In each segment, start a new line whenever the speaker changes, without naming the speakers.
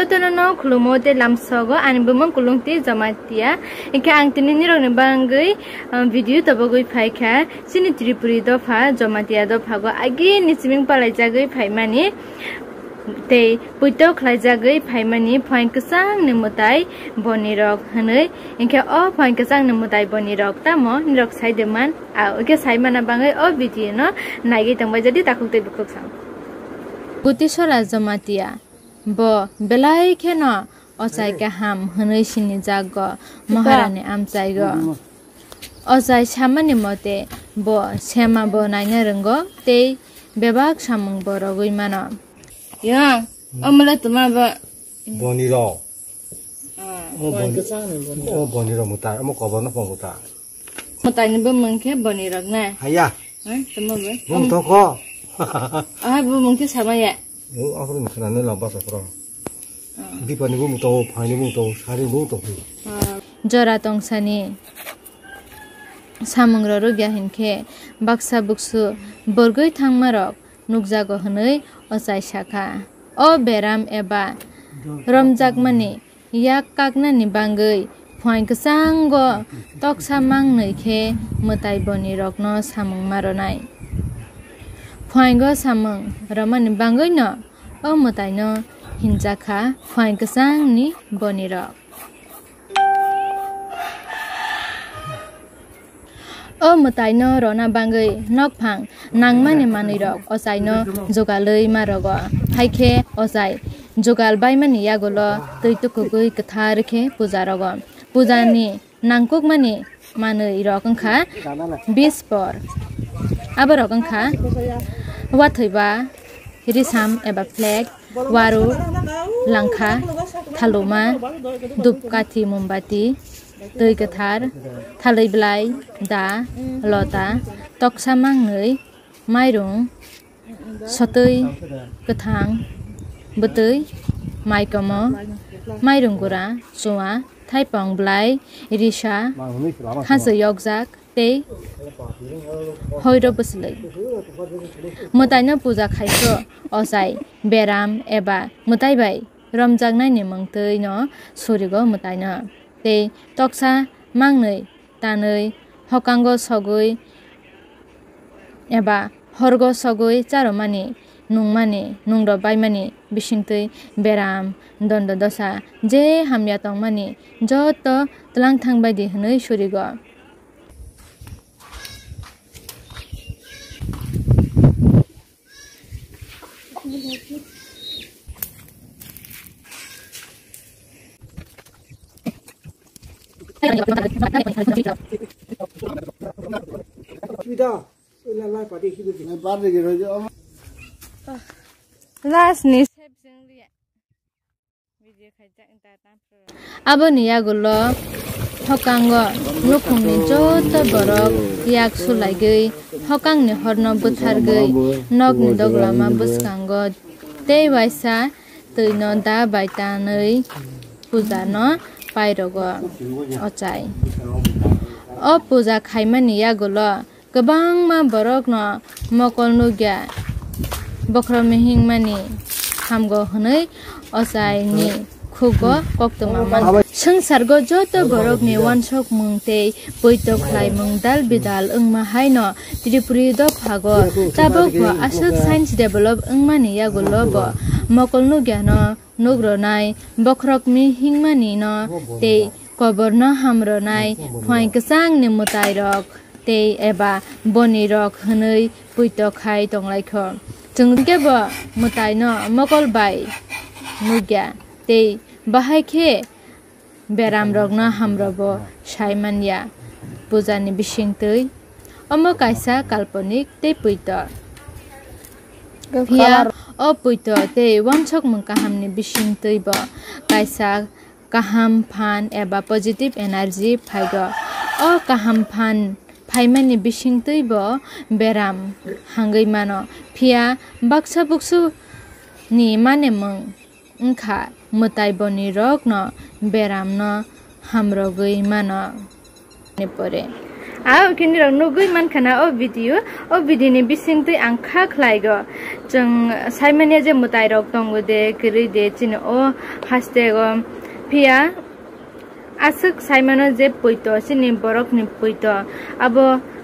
Jotto no khulumo te lamsogo ani bumang kulungti Jamatia inke ang tinini rok ni bangai video tabagoi phaikha sini Tripuri do pha Jamatia do phago agi ni siming palai jagoi phaimani te puito khlaijagai phaimani point kasang ni mutai boni rok hanai inke o point kasang ni mutai boni rok tamo ni rok saideman a oke saimana bangai o video no nagi tangbai jadi takuk te bukuk sang Butisora Jamatia bo belai kheno osai ka ham hanai sini jago maharani amchai go osai samani mote bo sema bo naina rengo te bebak samung borogoi mano ya amala tuma ba
boni ro boni ro mutai amo ko no ponguta
mutai ni bo mangke boni rok na
haya
tuma ba
mong to ko
bo mangke sama ya
aku ni kana ne lamba sapro di pani bu to phani bu to sari bu to
jora tongsani samungra ro bya hinke baksa buksu borgoi thangmarok nukjago hanai osai shakha o beram eba romjakmani yak kakna ni bangai phoi ksango toksa mangnai khe mutai boni rokno samung maronai phoi go samung ramani bangai no o mutai no hinjakha phoi ksang ni boni rok o mutai no rona bangai nok phang nangmani manui rok osai no jogalei marogo haikhe osai jogal baimani yagolo toitukugui kathar khe puja rogo pujani nangkuk mani manui rok kha 20 por abo rok kha wathaiba risam eba flag waru langkha thaloma dupkathi mombati tui kathar thalai blai da lota toksa mangnai mairung sotui kathang butui maikomo mairung gura chuwa thaipong blai risa hasu yokjak te hoiro buslei mutai no puja khaiko osai beram eba mutai bai romjak nai ni mangtui no surigo mutai no te toksa mangnai tanai hokango sogoi eba horgo sogoi charomani nungmani nungro baimani bisingtui beram dondo dosa je hamya tongmani jotto tlang thangbai di hnoi surigo last ni abo niya gulo hokango nukungni jotto borok yak sulaigai hokangni horno buthargai nokni doglama buskango tei waisa tuino da baitanai puja no pairogo ochai o puja khaimani yagulo gobang ma borok no mokol nugya bokro mehing mani hamgo hunai ochai ni khugo koktoma man sangsargo jotto borok ni wansok mungtei poito khlai mung dal bidal ungma haino Tripuri do phago tabok bo asuk science develop ungmani yagulo bo mokol nugya no nugronai bokrok mi hingmani no te kobor no hamronai phoi ksang ni mutai rok te eba boni rok hnoi puito khai tonglaikho chungke bo mutai no mokol bai nugya te bahai khe beram rok no hamrobo saimanya pujani bisingtui omo kaisa kalponik te puito pia o puito te wansok mung kahamni bisingtui bo kaisa kaham phan eba positive energy phaigo o kaham phan phaimani bisingtui bo beram hangai mano pia baksa buksu ni mane mung ungkha mutai boni rok no beram no hamrogoi mano ne pore आ किनि रं नुगुइ मानखाना ओ video नि बिसिं तै आं खा खलाइगो जों साइमानिया जे मुताइ रक दंगो दे किरि दे चिन ओ हासते गो फिया आसुक साइमानो जे पोइतो चिनि बरक नि पोइतो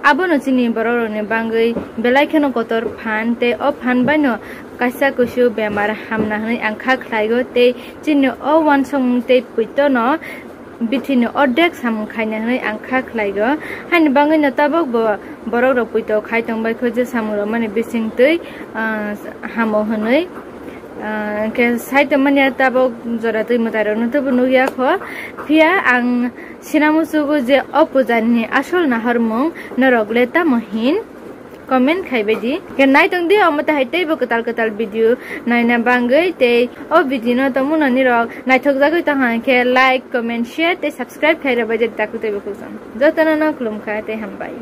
abo no chini borok ni bangai belaikeno kotor phan te o phan baino kaisa kusu bemar hamna hani angkha khlaigo te chini o wan song te puito no bitini ordek sam khaina hani angkha khlaigo hani bangai no tabok bo borok ro puito khaitong bai khoje samuro mane bising tei hamo hanai ke saito mane tabok jora tei mutaro no to bunuya kho phia ang sinamusugo je opujani asol naharmong norogleta mohin comment khaibeji ke naitong de amata haitei bo katal video naina bangai te o video no to munani rok naithok jagoi ta ha ke like comment share te subscribe khaira baje takute bo khusam jotto no klumkha te hambai